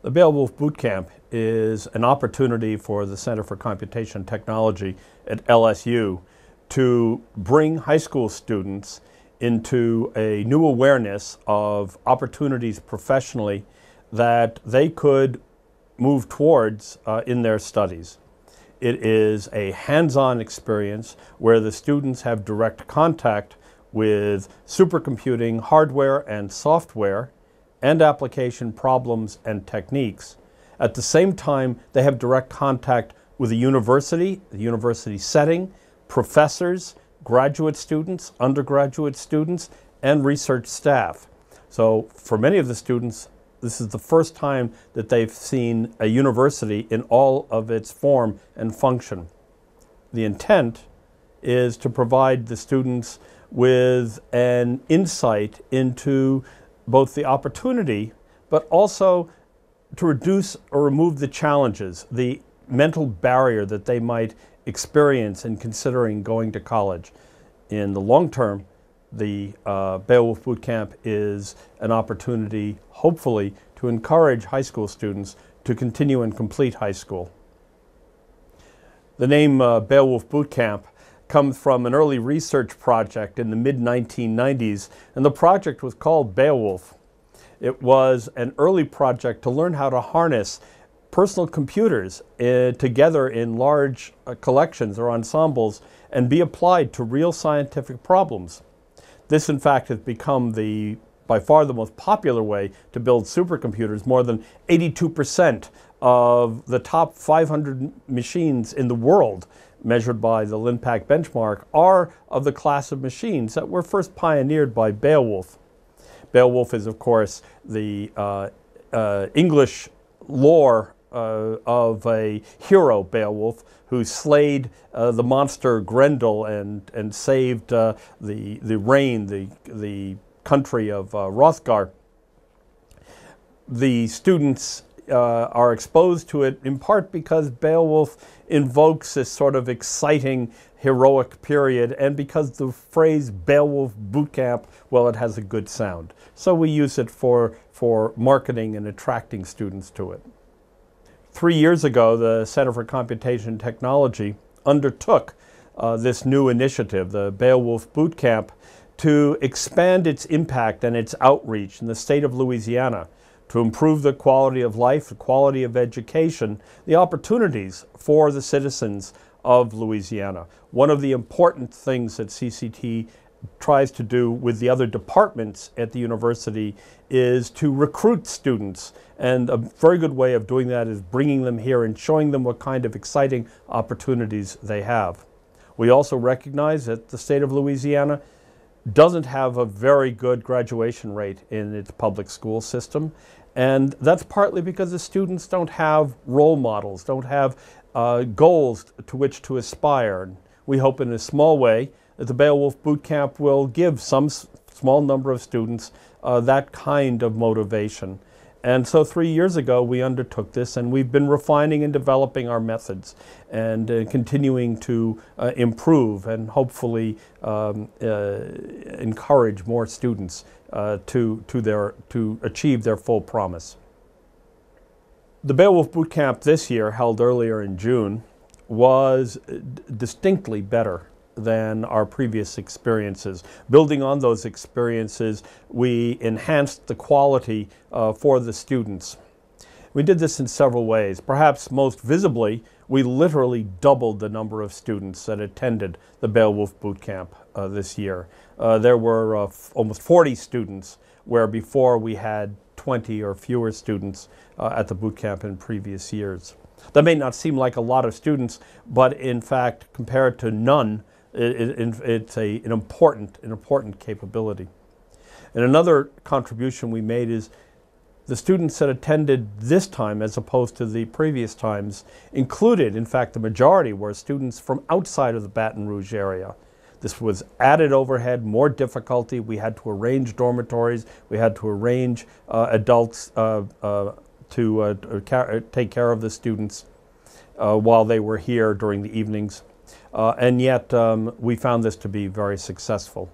The Beowulf Bootcamp is an opportunity for the Center for Computation Technology at LSU to bring high school students into a new awareness of opportunities professionally that they could move towards in their studies. It is a hands-on experience where the students have direct contact with supercomputing hardware and software and application problems and techniques. At the same time, they have direct contact with the university setting, professors, graduate students, undergraduate students, and research staff. So for many of the students, this is the first time that they've seen a university in all of its form and function. The intent is to provide the students with an insight into both the opportunity, but also to reduce or remove the challenges, the mental barrier that they might experience in considering going to college. In the long term, the Beowulf Bootcamp is an opportunity, hopefully, to encourage high school students to continue and complete high school. The name Beowulf Bootcamp comes from an early research project in the mid-1990s, and the project was called Beowulf. It was an early project to learn how to harness personal computers together in large collections or ensembles and be applied to real scientific problems. This, in fact, has become by far the most popular way to build supercomputers. More than 82% of the top 500 machines in the world, measured by the Linpack benchmark, are of the class of machines that were first pioneered by Beowulf. Beowulf is, of course, the English lore of a hero, Beowulf, who slayed the monster Grendel and saved the country of Hrothgar. The students are exposed to it in part because Beowulf invokes this sort of exciting, heroic period, and because the phrase Beowulf Bootcamp, well, it has a good sound. So we use it for marketing and attracting students to it. 3 years ago, the Center for Computation Technology undertook this new initiative, the Beowulf Bootcamp, to expand its impact and its outreach in the state of Louisiana, to improve the quality of life, the quality of education, the opportunities for the citizens of Louisiana. One of the important things that CCT tries to do with the other departments at the university is to recruit students. And a very good way of doing that is bringing them here and showing them what kind of exciting opportunities they have. We also recognize that the state of Louisiana doesn't have a very good graduation rate in its public school system. And that's partly because the students don't have role models, don't have goals to which to aspire. We hope in a small way that the Beowulf Bootcamp will give some small number of students that kind of motivation. And so 3 years ago we undertook this, and we've been refining and developing our methods and continuing to improve and hopefully encourage more students to achieve their full promise. The Beowulf Bootcamp this year, held earlier in June, was distinctly better than our previous experiences. Building on those experiences, we enhanced the quality for the students. We did this in several ways. Perhaps most visibly, we literally doubled the number of students that attended the Beowulf Bootcamp this year. There were almost 40 students, where before we had 20 or fewer students at the bootcamp in previous years. That may not seem like a lot of students, but in fact, compared to none, it's an important capability. And another contribution we made is the students that attended this time, as opposed to the previous times, included, in fact, the majority were students from outside of the Baton Rouge area. This was added overhead, more difficulty. We had to arrange dormitories. We had to arrange adults to take care of the students while they were here during the evenings. And yet we found this to be very successful.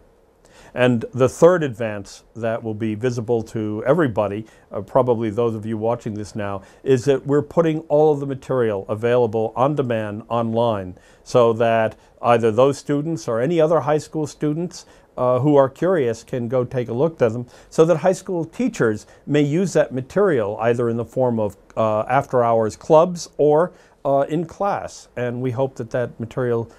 And the third advance that will be visible to everybody, probably those of you watching this now, is that we're putting all of the material available on demand online so that either those students or any other high school students who are curious can go take a look at them, so that high school teachers may use that material either in the form of after-hours clubs or in class. And we hope that that material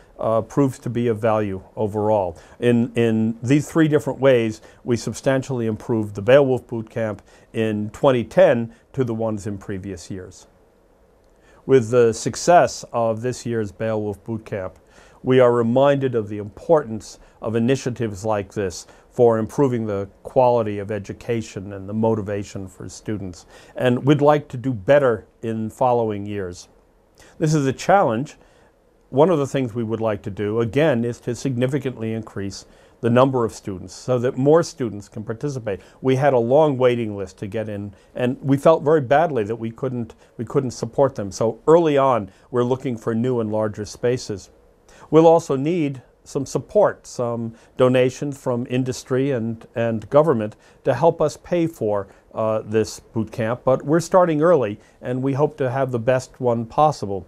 proves to be of value overall. In these three different ways, we substantially improved the Beowulf Boot Camp in 2010 to the ones in previous years. With the success of this year's Beowulf Boot Camp, we are reminded of the importance of initiatives like this for improving the quality of education and the motivation for students. And we'd like to do better in following years. This is a challenge. One of the things we would like to do, again, is to significantly increase the number of students so that more students can participate. We had a long waiting list to get in, and we felt very badly that we couldn't support them. So early on, we're looking for new and larger spaces. We'll also need some support, some donations from industry and government to help us pay for this boot camp, but we're starting early and we hope to have the best one possible.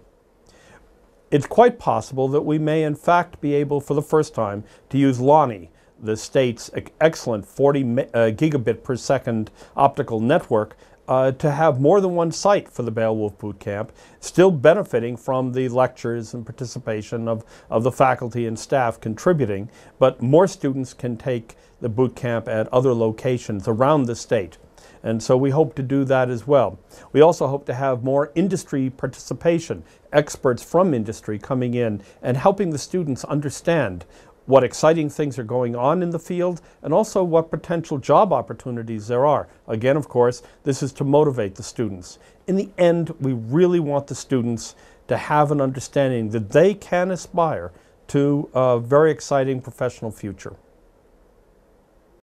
It's quite possible that we may in fact be able for the first time to use Lonnie, the state's excellent 40 gigabit per second optical network, to have more than one site for the Beowulf Boot Camp, still benefiting from the lectures and participation of the faculty and staff contributing, but more students can take the boot camp at other locations around the state. And so we hope to do that as well. We also hope to have more industry participation, experts from industry coming in and helping the students understand what exciting things are going on in the field and also what potential job opportunities there are. Again, of course, this is to motivate the students. In the end, we really want the students to have an understanding that they can aspire to a very exciting professional future.